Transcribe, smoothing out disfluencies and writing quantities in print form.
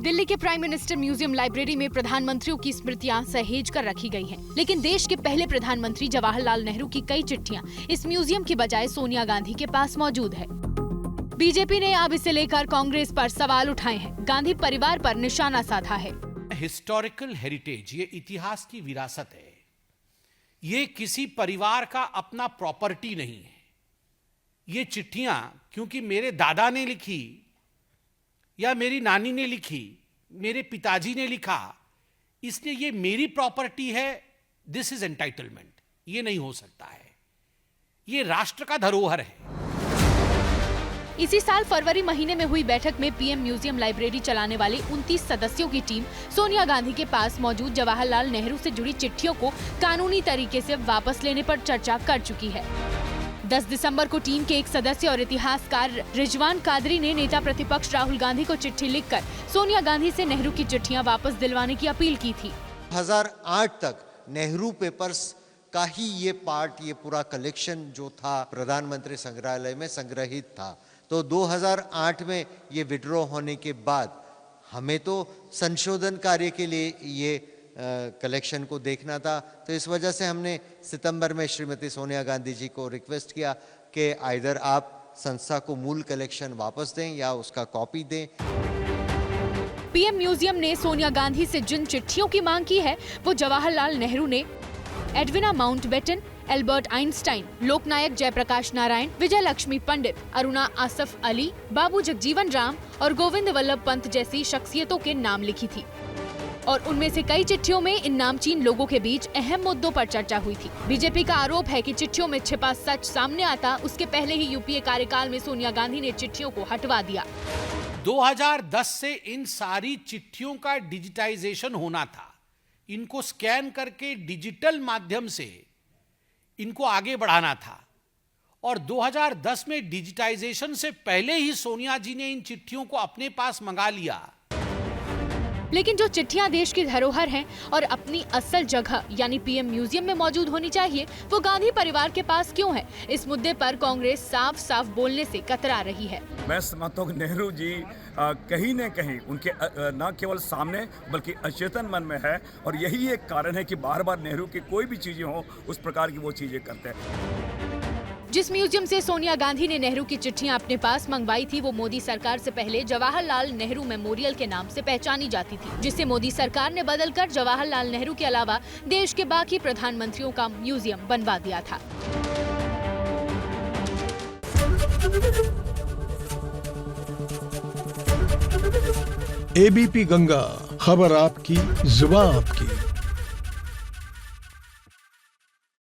दिल्ली के prime minister museum library में प्रधानमंत्रियों की स्मृतियां सहेज कर रखी गई हैं। लेकिन देश के पहले प्रधानमंत्री जवाहरलाल नेहरू की कई चिट्ठियां इस म्यूजियम की बजाय सोनिया गांधी के पास मौजूद है। बीजेपी ने अब इसे लेकर कांग्रेस पर सवाल उठाए हैं, गांधी परिवार पर निशाना साधा है। हिस्टोरिकल हेरिटेज, ये इतिहास की विरासत है। ये किसी परिवार का अपना प्रॉपर्टी नहीं है। ये चिट्ठियां क्योंकि मेरे दादा ने लिखी या मेरी नानी ने लिखी, मेरे पिताजी ने लिखा, इसलिए ये मेरी प्रॉपर्टी है, दिस इज एंटाइटलमेंट। ये नहीं हो सकता है। ये राष्ट्र का धरोहर है। इसी साल फरवरी महीने में हुई बैठक में पीएम म्यूजियम लाइब्रेरी चलाने वाली 29 सदस्यों की टीम सोनिया गांधी के पास मौजूद जवाहरलाल नेहरू से जुड़ी चिट्ठियों को कानूनी तरीके से वापस लेने पर चर्चा कर चुकी है। 10 दिसंबर को टीम के एक सदस्य और इतिहासकार रिजवान कादरी ने नेता प्रतिपक्ष राहुल गांधी को चिट्ठी लिखकर सोनिया गांधी से नेहरू की चिट्ठियां वापस दिलवाने की अपील की थी। 2008 तक नेहरू पेपर्स का ही ये पार्ट, ये पूरा कलेक्शन जो था प्रधानमंत्री संग्रहालय में संग्रहित था। तो 2008 में ये विड्रॉ होने के बाद हमें तो संशोधन कार्य के लिए ये कलेक्शन को देखना था। तो इस वजह से हमने सितंबर में श्रीमती सोनिया गांधी जी को रिक्वेस्ट किया कि आइदर आप संस्था को मूल कलेक्शन वापस दें या उसका कॉपी दें। पीएम म्यूजियम ने सोनिया गांधी से जिन चिट्ठियों की मांग की है वो जवाहरलाल नेहरू ने एडविना माउंटबेटन, एल्बर्ट आइंस्टाइन, लोकनायक जयप्रकाश नारायण, विजय लक्ष्मी पंडित, अरुणा आसफ अली, बाबू जगजीवन राम और गोविंद वल्लभ पंत जैसी शख्सियतों के नाम लिखी थी। और उनमें से कई चिट्ठियों में इन नामचीन लोगों के बीच अहम मुद्दों पर चर्चा हुई थी। बीजेपी का आरोप है कि चिट्ठियों में छिपा सच सामने आता उसके पहले ही यूपीए कार्यकाल में सोनिया गांधी ने चिट्ठियों को हटवा दिया। 2010 से इन सारी चिट्ठियों का डिजिटाइजेशन होना था। इनको स्कैन करके डिजिटल माध्यम से इनको आगे बढ़ाना था। और 2010 में डिजिटाइजेशन से पहले ही सोनिया जी ने इन चिट्ठियों को अपने पास मंगा लिया। लेकिन जो चिट्ठियां देश की धरोहर हैं और अपनी असल जगह यानी पीएम म्यूजियम में मौजूद होनी चाहिए, वो गांधी परिवार के पास क्यों है? इस मुद्दे पर कांग्रेस साफ साफ बोलने से कतरा रही है। मैं समझता हूँ नेहरू जी कहीं न कहीं उनके न केवल सामने बल्कि अचेतन मन में है, और यही एक कारण है कि बार बार नेहरू की कोई भी चीजें हो उस प्रकार की वो चीजें करते हैं। जिस म्यूजियम से सोनिया गांधी ने नेहरू की चिट्ठियां अपने पास मंगवाई थी वो मोदी सरकार से पहले जवाहरलाल नेहरू मेमोरियल के नाम से पहचानी जाती थी, जिसे मोदी सरकार ने बदलकर जवाहरलाल नेहरू के अलावा देश के बाकी प्रधानमंत्रियों का म्यूजियम बनवा दिया था। एबीपी गंगा, खबर आपकी, जुबान आपकी।